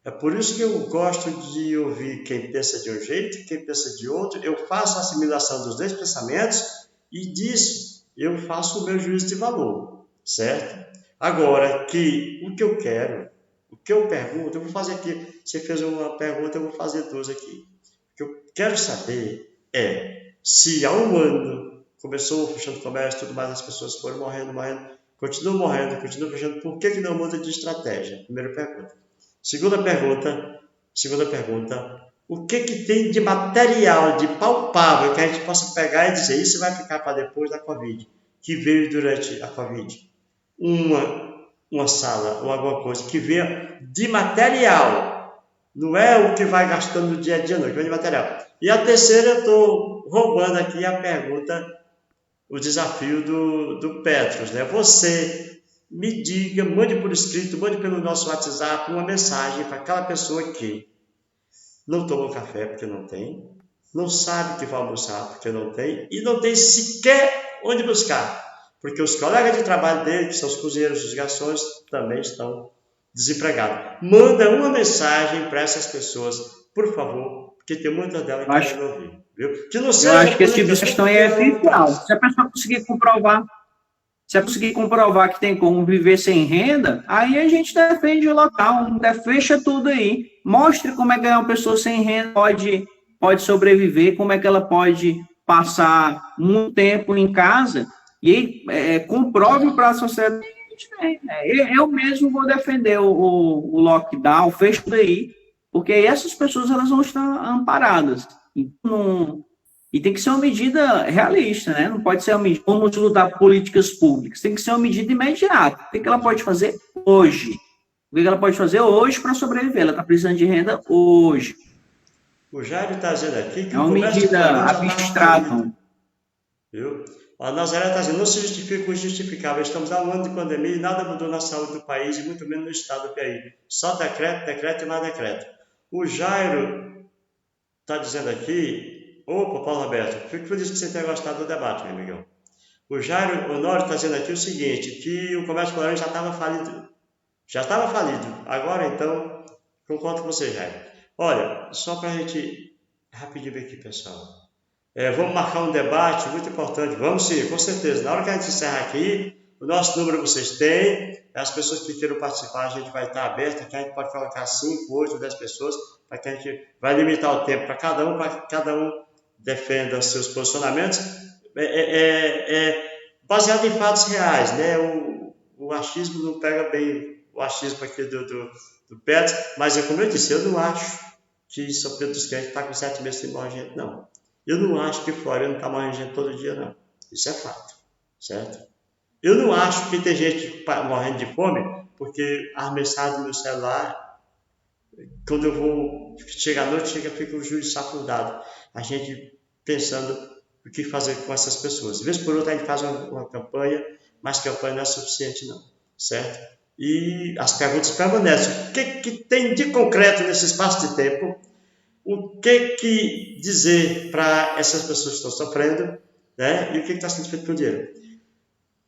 É por isso que eu gosto de ouvir quem pensa de um jeito, quem pensa de outro. Eu faço a assimilação dos dois pensamentos e disso eu faço o meu juízo de valor, certo? Agora, o que eu quero, o que eu pergunto, eu vou fazer aqui. Você fez uma pergunta, eu vou fazer duas aqui. O que eu quero saber é se há um ano começou fechando o comércio, tudo mais, as pessoas foram morrendo, continuam fechando, por que não muda de estratégia? Primeira pergunta. Segunda pergunta, o que tem de material, de palpável, que a gente possa pegar e dizer, isso vai ficar para depois da Covid, que veio durante a Covid? Uma sala ou alguma coisa que venha de material, não é o que vai gastando no dia a dia, não, que vem de material. E a terceira, eu estou roubando aqui a pergunta, o desafio do Petros, né? Você me diga, mande por escrito, mande pelo nosso WhatsApp uma mensagem para aquela pessoa que não tomou café porque não tem, não sabe que vai almoçar porque não tem, e não tem sequer onde buscar, porque os colegas de trabalho dele, que são os cozinheiros, os garçons, também estão desempregados. Manda uma mensagem para essas pessoas, por favor, porque tem muitas delas que querem ouvir. Viu? Que não seja, eu acho que esse tipo de questão é essencial. Se a pessoa conseguir comprovar que tem como viver sem renda, aí a gente defende o local, fecha tudo aí. Mostre como é que uma pessoa sem renda pode sobreviver, como é que ela pode passar muito tempo em casa e comprove para a sociedade. Eu mesmo vou defender o lockdown, fecho tudo aí, porque essas pessoas elas vão estar amparadas. Então, e tem que ser uma medida realista, né? Não pode ser uma medida, vamos lutar por políticas públicas, tem que ser uma medida imediata. O que ela pode fazer hoje? O que ela pode fazer hoje para sobreviver? Ela está precisando de renda hoje. O Jairo está dizendo aqui que é uma medida abstrata. Viu? A Nazaré está dizendo, não se justifica o injustificável. Estamos há um ano de pandemia e nada mudou na saúde do país e muito menos no estado do Piauí. Só decreto e mais decreto. O Jairo está dizendo aqui, opa, Paulo Roberto, fico feliz que você tenha gostado do debate, meu amigão. O Jairo Honório está dizendo aqui o seguinte, que o comércio colonial já estava falido. Já estava falido. Agora, então, concordo com você, Jairo. Olha, só para a gente rapidinho ver aqui, pessoal. Vamos marcar um debate muito importante. Vamos sim, com certeza. Na hora que a gente encerrar aqui, o nosso número vocês têm. As pessoas que queiram participar, a gente vai estar aberto. Aqui a gente pode colocar 5, 8, 10 pessoas, para que a gente vai limitar o tempo para que cada um defenda os seus posicionamentos. Baseado em fatos reais, né? O achismo não pega bem o achismo aqui do Petros, mas como eu disse, eu não acho que São Pedro dos Crentes está com 7 meses sem morrer gente, não. Eu não acho que Floriano está morrendo gente todo dia, não. Isso é fato, certo? Eu não acho que tem gente morrendo de fome, porque as mensagens do meu celular, quando eu vou chegar à noite, fica o juiz safundado. A gente pensando o que fazer com essas pessoas. De vez por outra, a gente faz uma campanha, mas campanha não é suficiente, não, certo? E as perguntas permanecem. O que tem de concreto nesse espaço de tempo? O que dizer para essas pessoas que estão sofrendo, né? E o que está sendo feito com o dinheiro?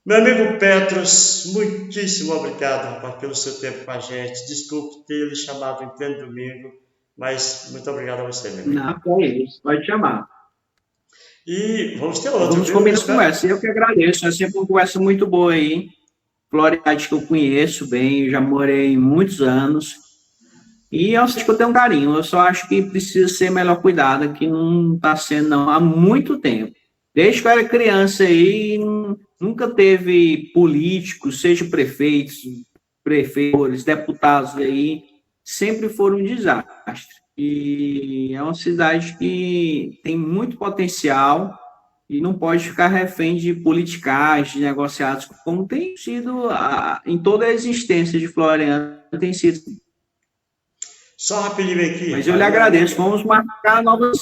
Meu amigo Petros, muitíssimo obrigado, rapaz, pelo seu tempo com a gente. Desculpe ter lhe chamado em pleno domingo, mas muito obrigado a você, meu amigo. Não, é isso, pode chamar. E vamos ter outro. Vamos combinar a conversa. Eu que agradeço, é sempre uma conversa muito boa aí. Floriade que eu conheço bem, já morei muitos anos. E eu acho que eu tenho um carinho, eu só acho que precisa ser melhor cuidado, que não está sendo não, há muito tempo. Desde que eu era criança aí, nunca teve políticos, seja prefeitos, prefeitos, deputados aí, sempre foram um desastre. E é uma cidade que tem muito potencial e não pode ficar refém de politicagem, de negociados, como tem sido em toda a existência de Floriano, tem sido. Só rapidinho aqui, Mas eu lhe agradeço. Vamos marcar novas.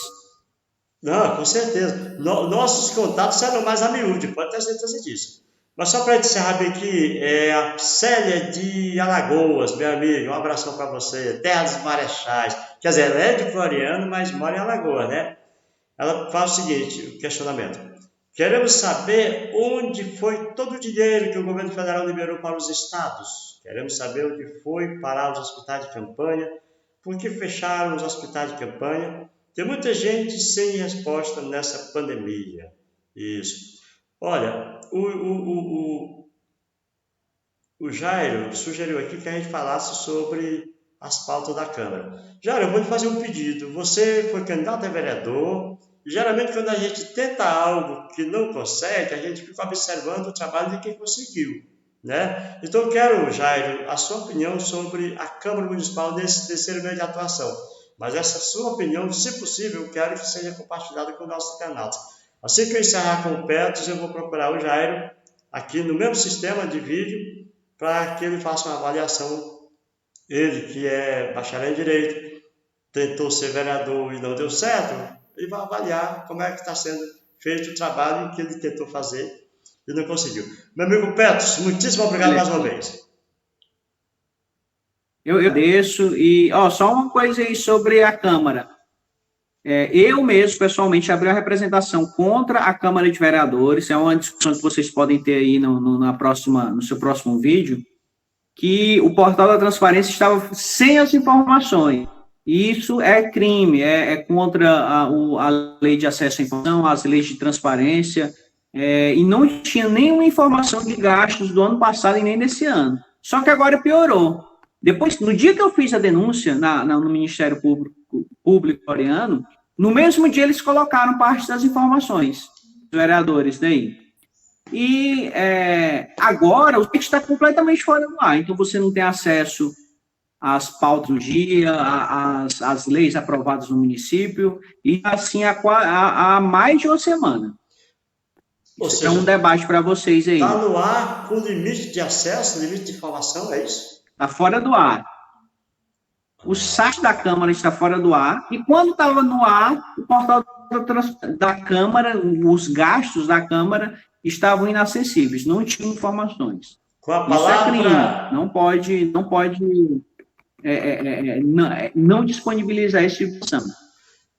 Não, com certeza. Nossos contatos serão mais a miúde, pode ter certeza disso. Mas só para encerrar bem aqui, a Célia de Alagoas, minha amiga, um abração para você. Terra dos Marechais. Quer dizer, ela é de Floriano, mas mora em Alagoas, né? Ela faz o seguinte, o questionamento. Queremos saber onde foi todo o dinheiro que o governo federal liberou para os estados. Queremos saber onde foi parar os hospitais de campanha, por que fecharam os hospitais de campanha. Tem muita gente sem resposta nessa pandemia. Isso. Olha, o Jairo sugeriu aqui que a gente falasse sobre as pautas da Câmara. Jairo, eu vou te fazer um pedido. Você foi candidato a vereador. Geralmente, quando a gente tenta algo que não consegue, a gente fica observando o trabalho de quem conseguiu, né? Então, eu quero, Jairo, a sua opinião sobre a Câmara Municipal nesse terceiro meio de atuação. Mas essa sua opinião, se possível, eu quero que seja compartilhada com o nosso canal. Assim que eu encerrar com o Petros, eu vou procurar o Jairo aqui no mesmo sistema de vídeo para que ele faça uma avaliação. Ele, que é bacharel em Direito, tentou ser vereador e não deu certo, ele vai avaliar como é que está sendo feito o trabalho que ele tentou fazer e não conseguiu. Meu amigo Petros, muitíssimo obrigado mais uma vez. Eu agradeço. E só uma coisa aí sobre a Câmara. Eu mesmo, pessoalmente, abri a representação contra a Câmara de Vereadores. É uma discussão que vocês podem ter aí no seu próximo vídeo, que o portal da transparência estava sem as informações. Isso é crime, é contra a lei de acesso à informação, as leis de transparência, e não tinha nenhuma informação de gastos do ano passado e nem desse ano. Só que agora piorou. Depois, no dia que eu fiz a denúncia no Ministério Público coreano, no mesmo dia eles colocaram parte das informações, os vereadores daí. E agora o site está completamente fora do ar, então você não tem acesso às pautas do dia, às leis aprovadas no município, e assim há mais de uma semana. Ou Isso seja, é um debate para vocês aí. Está no ar com limite de acesso, limite de informação, é isso? Está fora do ar. O site da Câmara está fora do ar, e quando estava no ar, o portal da Câmara, os gastos da Câmara estavam inacessíveis, não tinham informações. Com a palavra... Isso é crime, não pode não disponibilizar essa informação.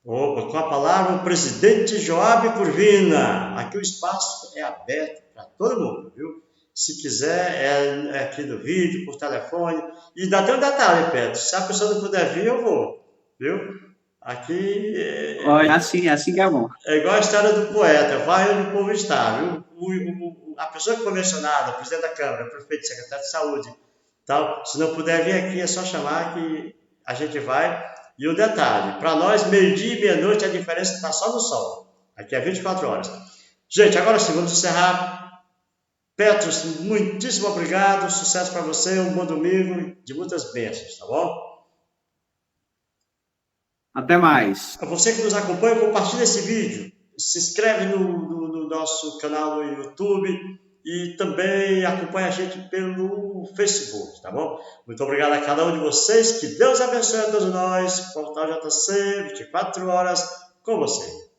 Opa, com a palavra o presidente Joab Curvina. Aqui o espaço é aberto para todo mundo, viu? Se quiser, é aqui no vídeo, por telefone. E dá até um detalhe, Pedro. Se a pessoa não puder vir, eu vou, viu? Aqui... assim que é bom. É igual a história do poeta. Vai onde o povo está, viu? A pessoa que foi mencionada, o presidente da Câmara, o prefeito, secretário de Saúde, tal, se não puder vir aqui, é só chamar que a gente vai. E o detalhe, para nós, meio-dia e meia-noite, a diferença está só no sol. Aqui é 24 horas. Gente, agora sim, vamos encerrar. Petros, muitíssimo obrigado. Sucesso para você, um bom domingo de muitas bênçãos, tá bom? Até mais. A você que nos acompanha, compartilha esse vídeo. Se inscreve no nosso canal no YouTube e também acompanha a gente pelo Facebook, tá bom? Muito obrigado a cada um de vocês, que Deus abençoe a todos nós. Portal JC, 24 horas com você.